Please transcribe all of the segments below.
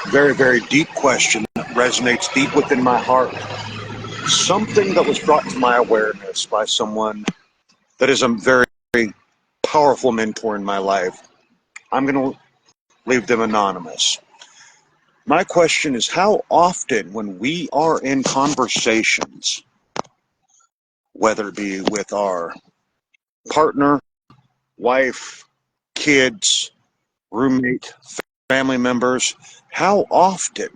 Very, very deep question that resonates deep within my heart. Something that was brought to my awareness by someone that is a very powerful mentor in my life. I'm going to leave them anonymous. My question is, how often when we are in conversations, whether it be with our partner, wife, kids, roommate, family members, how often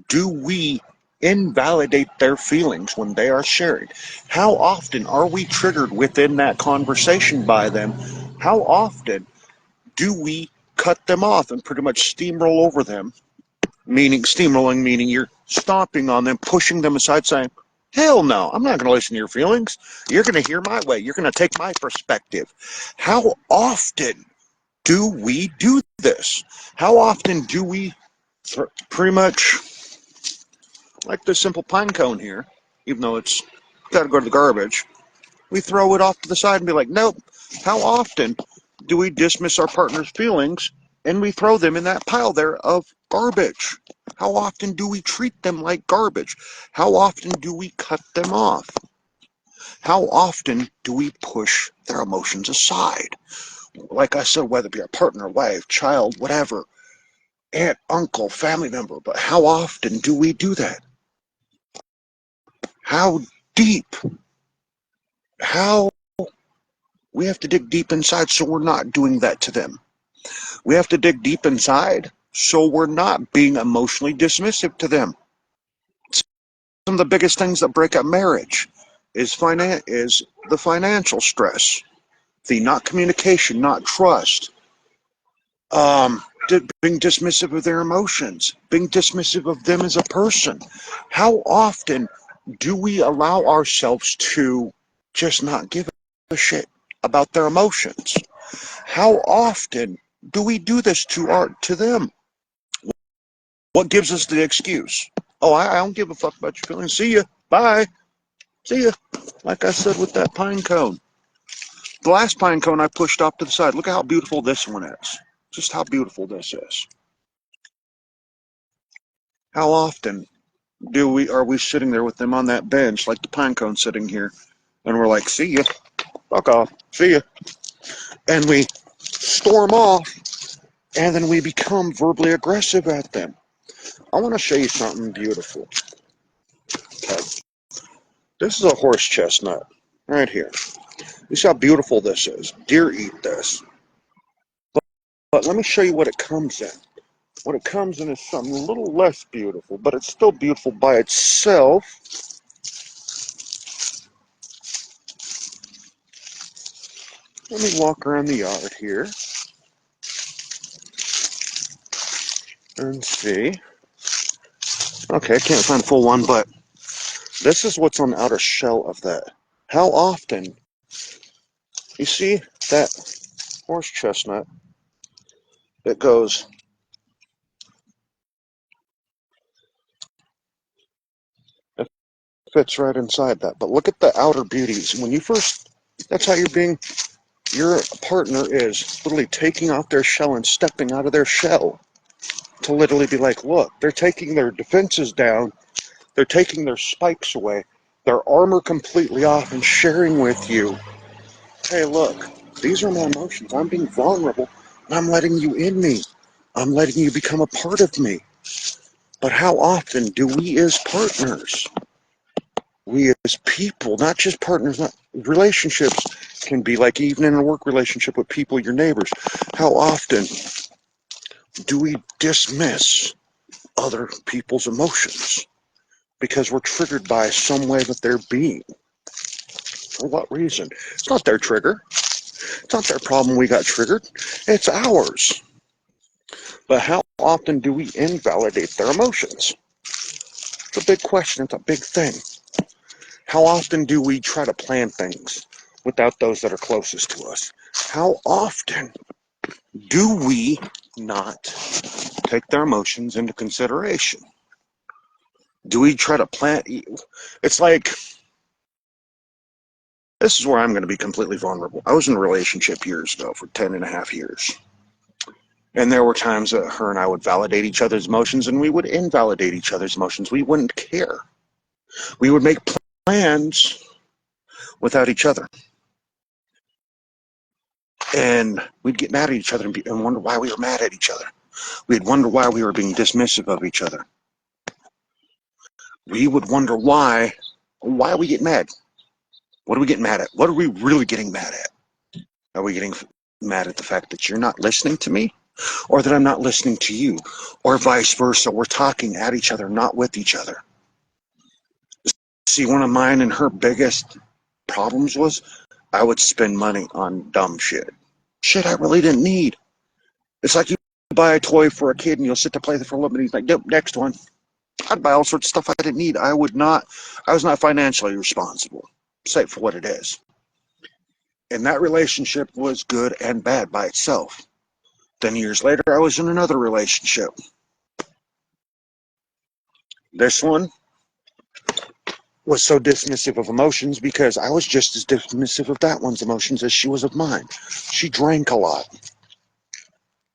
do we invalidate their feelings when they are sharing? How often are we triggered within that conversation by them? How often do we cut them off and pretty much steamroll over them? Meaning, steamrolling, meaning you're stomping on them, pushing them aside, saying, hell no, I'm not going to listen to your feelings. You're going to hear my way. You're going to take my perspective. How often do we do this? How often do we pretty much, like this simple pine cone here, even though it's got to go to the garbage, we throw it off to the side and be like, nope. How often do we dismiss our partner's feelings and we throw them in that pile there of garbage? How often do we treat them like garbage? How often do we cut them off? How often do we push their emotions aside? Like I said, whether it be our partner, wife, child, whatever, aunt, uncle, family member, but how often do we do that? How deep? How we have to dig deep inside so we're not doing that to them. We have to dig deep inside so we're not being emotionally dismissive to them. Some of the biggest things that break up marriage is the financial stress, the not communication, not trust, being dismissive of their emotions, being dismissive of them as a person. How often do we allow ourselves to just not give a shit about their emotions? How often do we do this to them? What gives us the excuse? Oh, I don't give a fuck about your feelings. See ya. Bye. See ya. Like I said with that pine cone. The last pine cone I pushed off to the side. Look at how beautiful this one is. Just how beautiful this is. How often are we sitting there with them on that bench, like the pine cone sitting here, and we're like, see ya. Fuck off. See ya. And we storm off, and then we become verbally aggressive at them. I want to show you something beautiful. Okay. This is a horse chestnut right here. You see how beautiful this is. Deer eat this. But let me show you what it comes in. What it comes in is something a little less beautiful, but it's still beautiful by itself. Let me walk around the yard here and see. Okay, I can't find a full one, but this is what's on the outer shell of that. How often, you see that horse chestnut that goes, it fits right inside that. But look at the outer beauties. When you first, that's how your partner is literally taking off their shell and stepping out of their shell to literally be like, look, they're taking their defenses down, they're taking their spikes away, their armor completely off and sharing with you, hey, look, these are my emotions. I'm being vulnerable, and I'm letting you in me. I'm letting you become a part of me. But how often do we as partners, we as people, not just partners, not relationships, can be like even in a work relationship with people, your neighbors, how often do we dismiss other people's emotions because we're triggered by some way that they're being? For what reason? It's not their trigger. It's not their problem we got triggered. It's ours. But how often do we invalidate their emotions? It's a big question. It's a big thing. How often do we try to plan things without those that are closest to us? How often do we not take their emotions into consideration? Do we try to plan? It's like, this is where I'm going to be completely vulnerable. I was in a relationship years ago for 10 and a half years. And there were times that her and I would validate each other's emotions, and we would invalidate each other's emotions. We wouldn't care. We would make plans without each other. And we'd get mad at each other and wonder why we were mad at each other. We'd wonder why we were being dismissive of each other. We would wonder why we get mad. What are we getting mad at? What are we really getting mad at? Are we getting mad at the fact that you're not listening to me? Or that I'm not listening to you? Or vice versa, we're talking at each other, not with each other. See, one of mine and her biggest problems was I would spend money on dumb shit. Shit I really didn't need. It's like you buy a toy for a kid and you'll sit to play for a little bit and he's like, yep, next one. I'd buy all sorts of stuff I didn't need. I was not financially responsible. Say it for what it is. And that relationship was good and bad by itself. Then years later, I was in another relationship. This one was so dismissive of emotions because I was just as dismissive of that one's emotions as she was of mine. She drank a lot.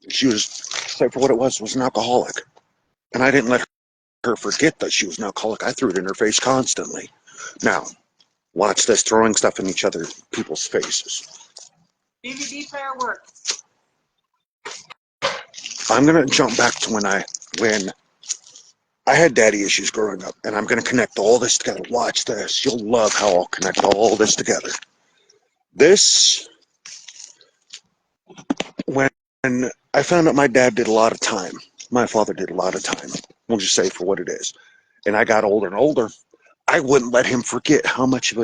She was, say for what it was an alcoholic. And I didn't let her forget that she was an alcoholic. I threw it in her face constantly. Now, watch this, throwing stuff in people's faces. DVD player works. I'm going to jump back to when I had daddy issues growing up, and I'm going to connect all this together. Watch this. You'll love how I'll connect all this together. When I found out my dad did a lot of time, my father did a lot of time, we'll just say for what it is, and I got older and older, I wouldn't let him forget how much of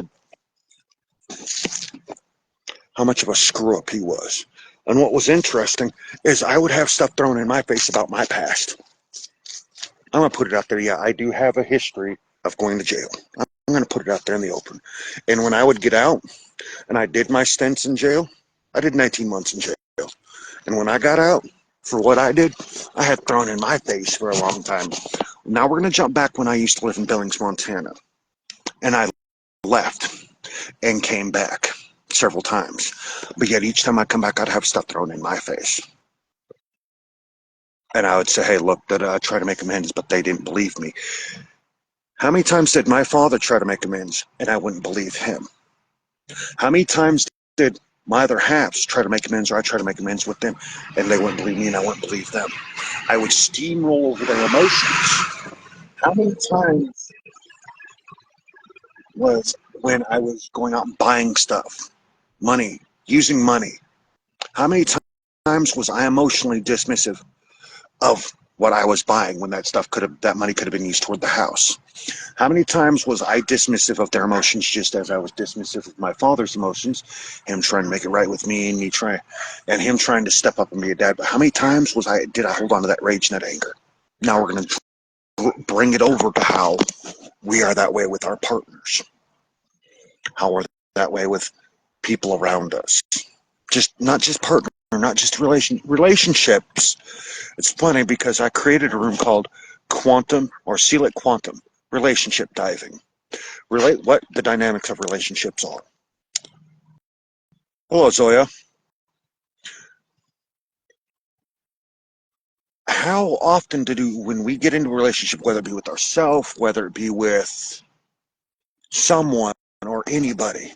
a screw-up he was. And what was interesting is I would have stuff thrown in my face about my past. I'm going to put it out there. Yeah, I do have a history of going to jail. I'm going to put it out there in the open. And when I would get out and I did my stints in jail, I did 19 months in jail. And when I got out for what I did, I had thrown in my face for a long time. Now we're going to jump back when I used to live in Billings, Montana. And I left and came back several times. But yet each time I come back, I'd have stuff thrown in my face. And I would say, hey, look, that I try to make amends, but they didn't believe me. How many times did my father try to make amends and I wouldn't believe him? How many times did my other halves try to make amends or I try to make amends with them and they wouldn't believe me and I wouldn't believe them? I would steamroll over their emotions. How many times was when I was going out and buying stuff, money, using money? How many times was I emotionally dismissive of what I was buying when that money could have been used toward the house? How many times was I dismissive of their emotions just as I was dismissive of my father's emotions, him trying to make it right with me and him trying to step up and be a dad? But how many times did I hold on to that rage and that anger? Now we're going to bring it over to how we are that way with our partners, how we're that way with people around us. Not just partner, not just relationships. It's funny because I created a room called Sealic Quantum Relationship Diving. Relate what the dynamics of relationships are. Hello, Zoya. How often when we get into a relationship, whether it be with ourselves, whether it be with someone or anybody,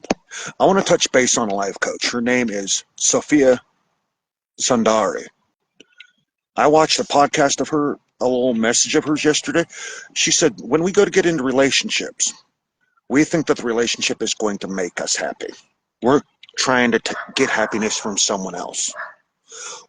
I want to touch base on a life coach. Her name is Sophia Sundari. I watched a podcast of her, a little message of hers yesterday. She said, when we go to get into relationships, we think that the relationship is going to make us happy. We're trying to get happiness from someone else.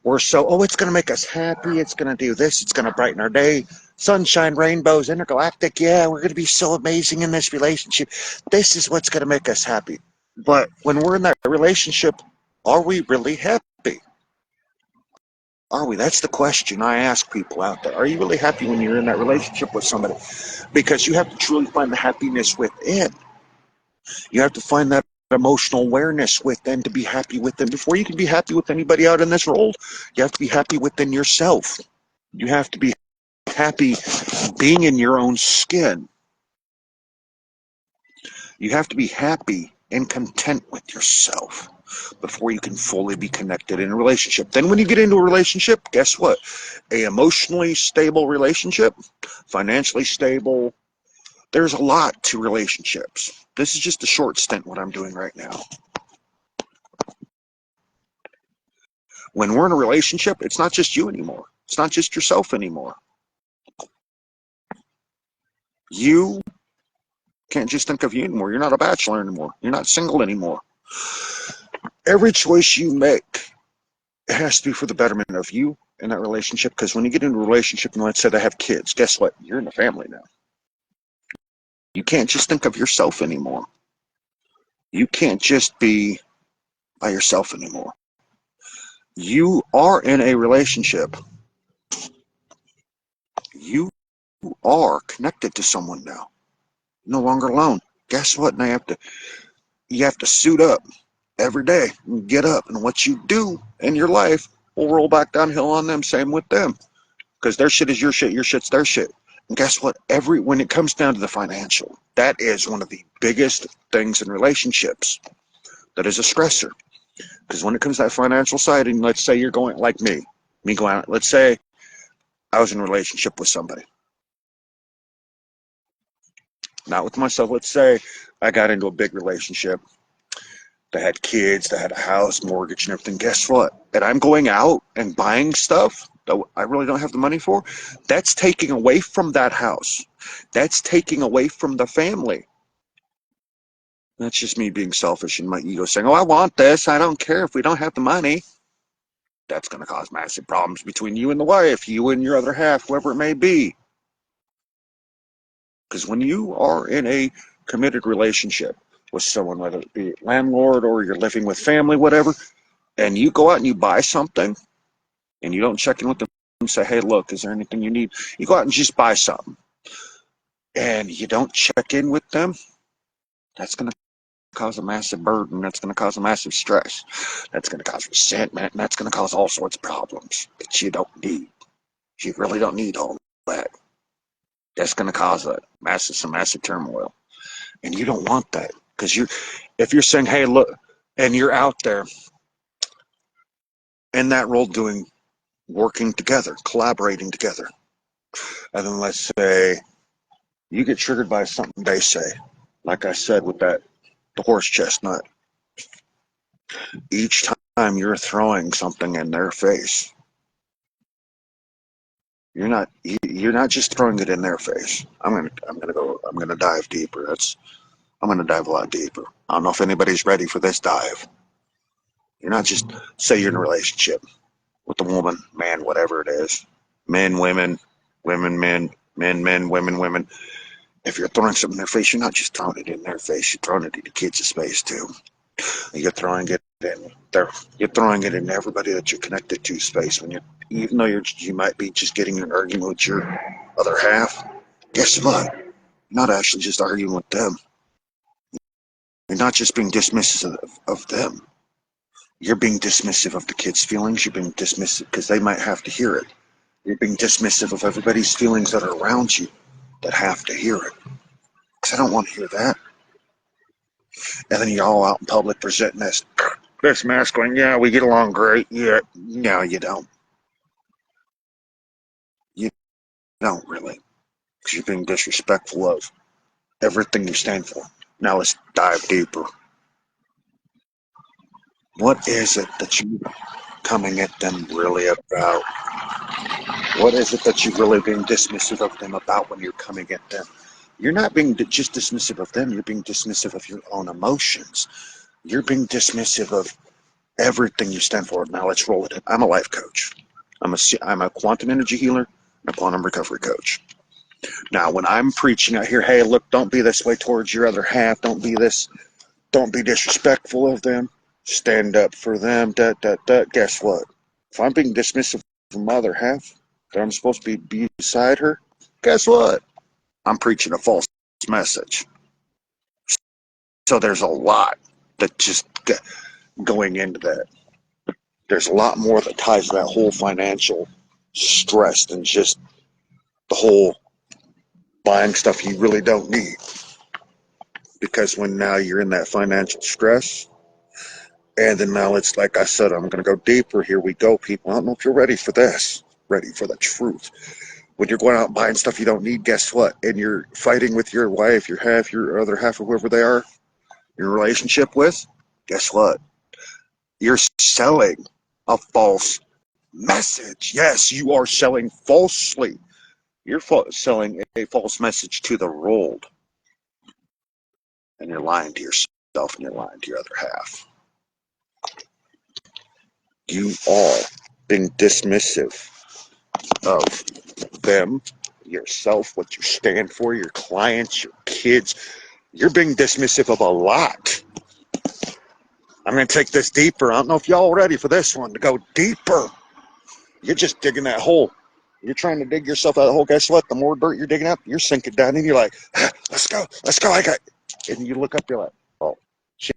It's going to make us happy. It's going to do this. It's going to brighten our day. Sunshine, rainbows, intergalactic. Yeah, we're going to be so amazing in this relationship. This is what's going to make us happy. But when we're in that relationship, are we really happy? Are we? That's the question I ask people out there. Are you really happy when you're in that relationship with somebody? Because you have to truly find the happiness within. You have to find that emotional awareness within to be happy with them. Before you can be happy with anybody out in this world, you have to be happy within yourself. You have to be happy being in your own skin. You have to be happy and content with yourself. before you can fully be connected in a relationship. Then when you get into a relationship, guess what? A emotionally stable relationship, financially stable, there's a lot to relationships. This is just a short stint what I'm doing right now. When we're in a relationship, it's not just you anymore. It's not just yourself anymore. You can't just think of you anymore. You're not a bachelor anymore. You're not single anymore. Every choice you make, it has to be for the betterment of you in that relationship, because when you get into a relationship and let's say they have kids, guess what? You're in a family now. You can't just think of yourself anymore. You can't just be by yourself anymore. You are in a relationship. You are connected to someone now. No longer alone. Guess what? Now you have to suit up every day and get up, and what you do in your life will roll back downhill on them. Same with them, because their shit is your shit's their shit. And guess what? When it comes down to the financial, that is one of the biggest things in relationships. That is a stressor, because when it comes to that financial side, and let's say you're going like me going out. Let's say I was in a relationship with somebody, not with myself. Let's say I got into a big relationship. They had kids, they had a house, mortgage, and everything. Guess what? And I'm going out and buying stuff that I really don't have the money for. That's taking away from that house. That's taking away from the family. That's just me being selfish and my ego saying, oh, I want this. I don't care if we don't have the money. That's going to cause massive problems between you and the wife, you and your other half, whoever it may be. Because when you are in a committed relationship with someone, whether it be landlord or you're living with family, whatever, and you go out and you buy something and you don't check in with them and say, hey, look, is there anything you need? You go out and just buy something and you don't check in with them, that's going to cause a massive burden. That's going to cause a massive stress. That's going to cause resentment, and that's going to cause all sorts of problems that you don't need. You really don't need all that. That's going to cause some massive turmoil. And you don't want that, because if you're saying, hey, look, and you're out there in that role working together, collaborating together, and then let's say you get triggered by something they say, like I said with the horse chestnut. Each time you're throwing something in their face, you're not just throwing it in their face. I'm gonna dive deeper. I'm gonna dive a lot deeper. I don't know if anybody's ready for this dive. You're not just, say you're in a relationship with a woman, man, whatever it is, men, women, women, men, men, women, women. If you're throwing something in their face, you're not just throwing it in their face. You're throwing it in the kids' face too. You're throwing it in there. You're throwing it in everybody that you're connected to space. Even though you might be just getting an argument with your other half. Guess what? You're not actually just arguing with them. You're not just being dismissive of them. You're being dismissive of the kids' feelings. You're being dismissive because they might have to hear it. You're being dismissive of everybody's feelings that are around you that have to hear it. Because I don't want to hear that. And then you're all out in public presenting this mask going, yeah, we get along great. Yeah, no, you don't. You don't really. Because you're being disrespectful of everything you stand for. Now let's dive deeper. What is it that you're coming at them really about? What is it that you're really being dismissive of them about when you're coming at them? You're not being just dismissive of them. You're being dismissive of your own emotions. You're being dismissive of everything you stand for. Now let's roll it in. I'm a life coach. I'm a quantum energy healer and a quantum recovery coach. Now, when I'm preaching out here, hey, look, don't be this way towards your other half. Don't be disrespectful of them. Stand up for them. Guess what? If I'm being dismissive of my other half, that I'm supposed to be beside her, guess what? I'm preaching a false message. So there's a lot that just going into that. There's a lot more that ties to that whole financial stress than just the whole buying stuff you really don't need. Because when now you're in that financial stress, And then now it's like I said, I'm going to go deeper. Here we go, people. I don't know if you're ready for this, ready for the truth. When you're going out and buying stuff you don't need, guess what? And you're fighting with your wife, your half, your other half, or whoever they are, your relationship with, guess what? You're selling a false message. Yes, you are selling falsely. You're selling a false message to the world. And you're lying to yourself and you're lying to your other half. You are being dismissive of them, yourself, what you stand for, your clients, your kids. You're being dismissive of a lot. I'm going to take this deeper. I don't know if y'all ready for this one to go deeper. You're just digging that hole. You're trying to dig yourself out of the hole. Guess what? The more dirt you're digging up, you're sinking down and you're like, let's go. I got it. And you look up, you're like, oh, shit.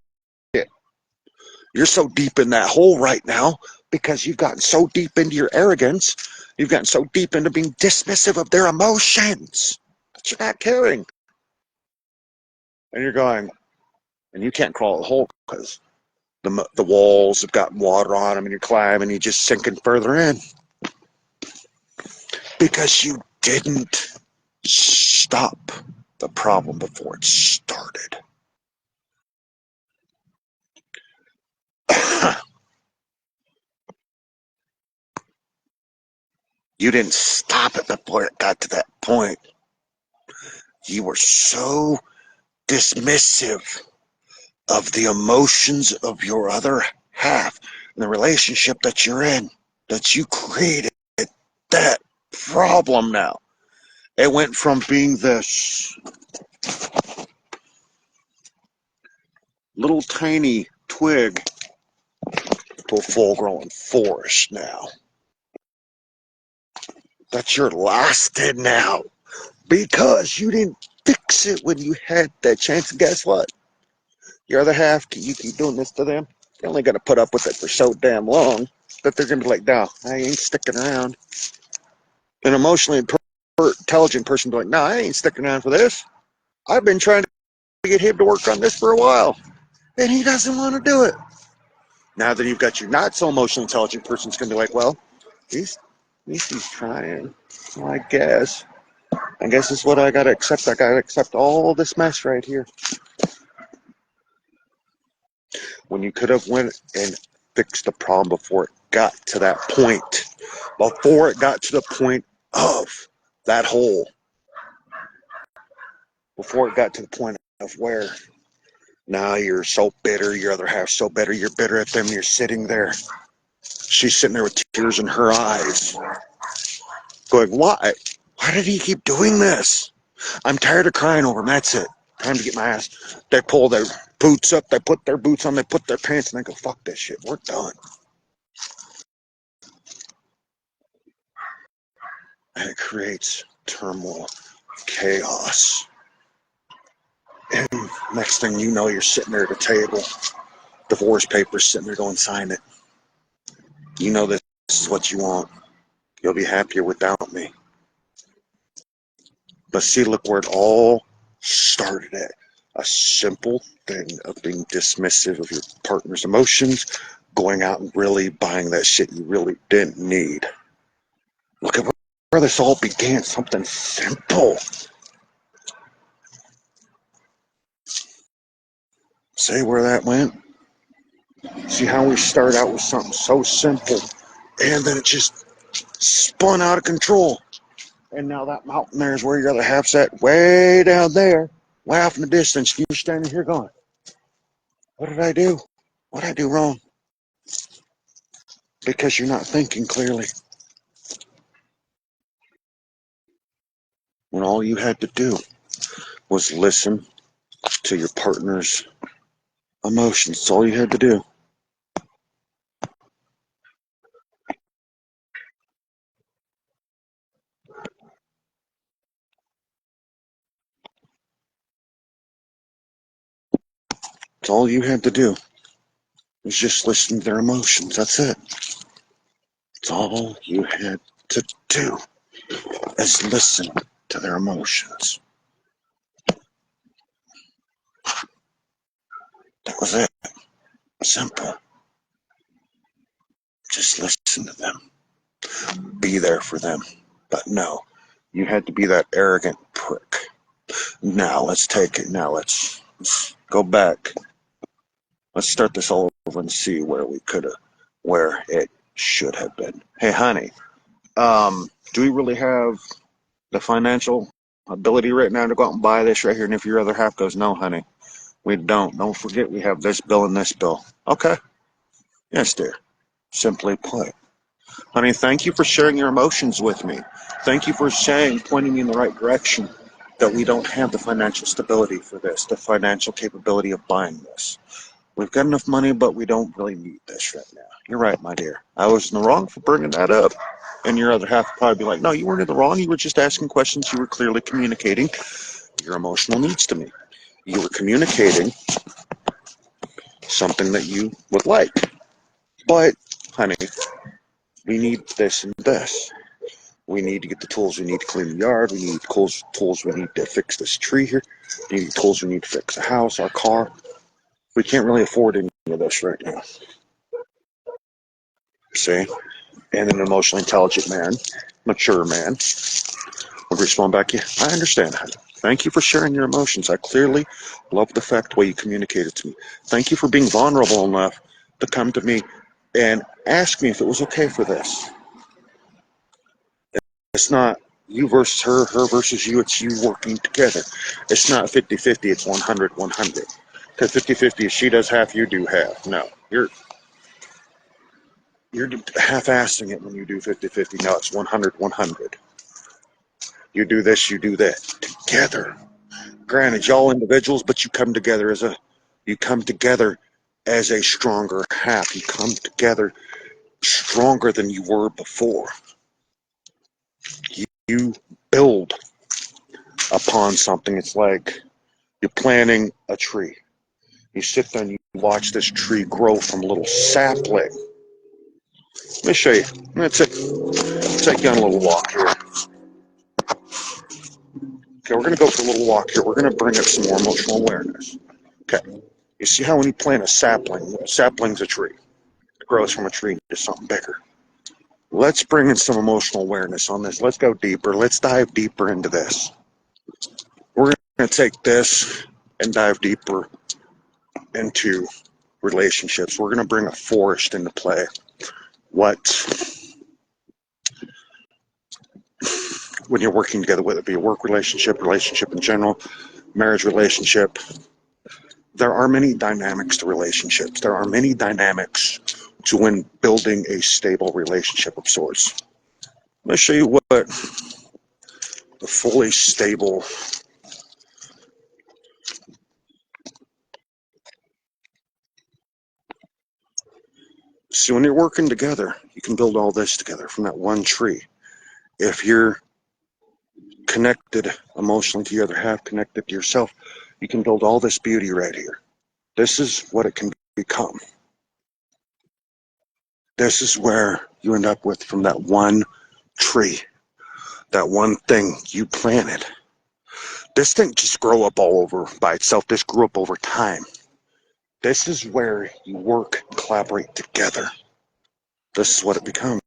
You're so deep in that hole right now because you've gotten so deep into your arrogance. You've gotten so deep into being dismissive of their emotions that you're not caring. And you're going, and you can't crawl the hole because the walls have gotten water on them and you're climbing, you're just sinking further in. Because you didn't stop the problem before it started. You didn't stop it before it got to that point. You were so dismissive of the emotions of your other half in the relationship that you're in, that you created that problem now. It went from being this little tiny twig to a full-grown forest now. That you're lost in now because you didn't fix it when you had that chance. And guess what? Your other half, you keep doing this to them, they're only going to put up with it for so damn long that they're going to be like, no, I ain't sticking around. An emotionally intelligent person be like, no, I ain't sticking around for this. I've been trying to get him to work on this for a while, and he doesn't want to do it. Now that you've got your not so emotionally intelligent person, it's going to be like, well, at least he's trying. Well, I guess it's what I got to accept. I got to accept all this mess right here. When you could have went and fixed the problem before it got to that point. Before it got to the point of that hole. Before it got to the point of where now you're so bitter, your other half's so bitter, you're bitter at them, you're sitting there. She's sitting there with tears in her eyes. Going, why? Why did he keep doing this? I'm tired of crying over him. That's it. Time to get my ass. They pull their boots up. They put their boots on. They put their pants and they go, fuck this shit. We're done. And it creates turmoil, chaos. And next thing you know, you're sitting there at a table. Divorce papers sitting there going, sign it. You know this is what you want. You'll be happier without me. But see, look where it all started at. A simple thing of being dismissive of your partner's emotions, going out and really buying that shit you really didn't need. Look at where this all began, something simple. See where that went? See how we start out with something so simple, and then it just spun out of control. And now that mountain there is where your other half's at, way down there, way off in the distance. You're standing here going, what did I do? What did I do wrong? Because you're not thinking clearly. When all you had to do was listen to your partner's emotions. That's all you had to do. That's all you had to do was just listen to their emotions. That's it. That's all you had to do is listen to their emotions. That was it. Simple. Just listen to them. Be there for them. But no, you had to be that arrogant prick. Now let's take it. Now let's go back. Let's start this all over and see where where it should have been. Hey, honey, do we really have the financial ability right now to go out and buy this right here? And if your other half goes, no, honey, we don't. Don't forget we have this bill and this bill. Okay. Yes, dear. Simply put. Honey, thank you for sharing your emotions with me. Thank you for pointing me in the right direction that we don't have the financial stability for this, the financial capability of buying this. We've got enough money, but we don't really need this right now. You're right, my dear. I was in the wrong for bringing that up. And your other half would probably be like, no, you weren't in the wrong. You were just asking questions. You were clearly communicating your emotional needs to me. You were communicating something that you would like. But, honey, we need this and this. We need to get the tools we need to clean the yard. We need tools we need to fix this tree here. We need tools we need to fix the house, our car. We can't really afford any of this right now. See? And an emotionally intelligent man, mature man, would respond back, yeah, I understand, honey. Thank you for sharing your emotions. I clearly love the fact the way you communicated to me. Thank you for being vulnerable enough to come to me and ask me if it was okay for this. It's not you versus her, her versus you. It's you working together. It's not 50-50. It's 100-100. Because 50-50 is she does half, you do half. No, you're half-assing it when you do 50-50. No, it's 100-100. You do this, you do that together. Granted, y'all individuals, but you come together as a stronger half. You come together stronger than you were before. You build upon something. It's like you're planting a tree. You sit there and you watch this tree grow from a little sapling. Let me show you. I'm going to take you on a little walk here. Okay, we're going to go for a little walk here. We're going to bring up some more emotional awareness. Okay, you see how when you plant a sapling's a tree. It grows from a tree to something bigger. Let's bring in some emotional awareness on this. Let's go deeper. Let's dive deeper into this. We're going to take this and dive deeper into relationships. We're going to bring a forest into play. When you're working together, whether it be a work relationship in general, marriage relationship, there are many dynamics to relationships. There are many dynamics to when building a stable relationship of sorts. Let me show you what the fully stable see, when you're working together, you can build all this together from that one tree. If you're connected emotionally to the other half, connected to yourself, you can build all this beauty right here. This is what it can become. This is where you end up with from that one tree, that one thing you planted. This didn't just grow up all over by itself. This grew up over time. This is where you work, collaborate together. This is what it becomes.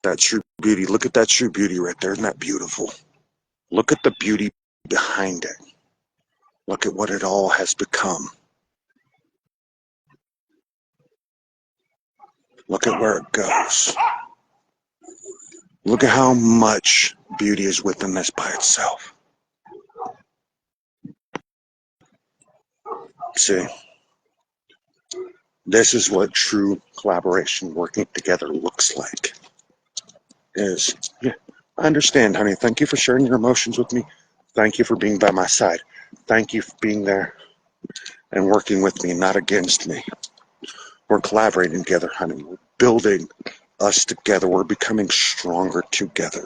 That true beauty. Look at that true beauty right there. Isn't that beautiful? Look at the beauty behind it. Look at what it all has become. Look at where it goes. Look at how much beauty is within this by itself. See, this is what true collaboration, working together, looks like. Yeah, I understand, honey. Thank you for sharing your emotions with me. Thank you for being by my side. Thank you for being there and working with me, not against me. We're collaborating together, honey. We're building us together. We're becoming stronger together.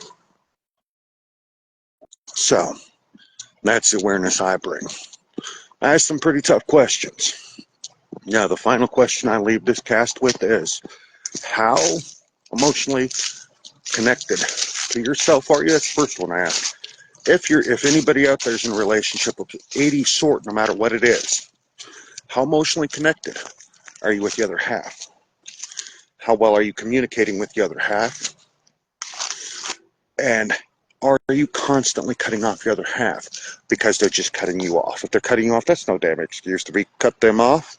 So, that's the awareness I bring. I asked some pretty tough questions. Now, the final question I leave this cast with is, how emotionally connected to yourself are you? That's the first one I asked. If anybody out there is in a relationship of any sort, no matter what it is, how emotionally connected are you with the other half? How well are you communicating with the other half? And are you constantly cutting off your other half because they're just cutting you off? If they're cutting you off, that's no damn excuse to cut them off.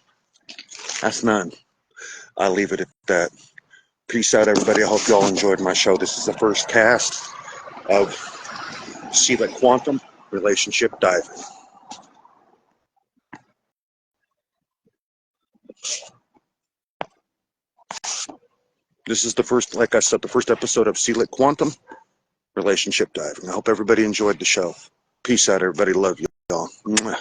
That's none. I'll leave it at that. Peace out, everybody. I hope you all enjoyed my show. This is the first cast of Sealic Quantum Relationship Diving. This is the first, like I said, the first episode of Sealic Quantum Relationship Diving. I hope everybody enjoyed the show. Peace out, everybody. Love you all. Mwah.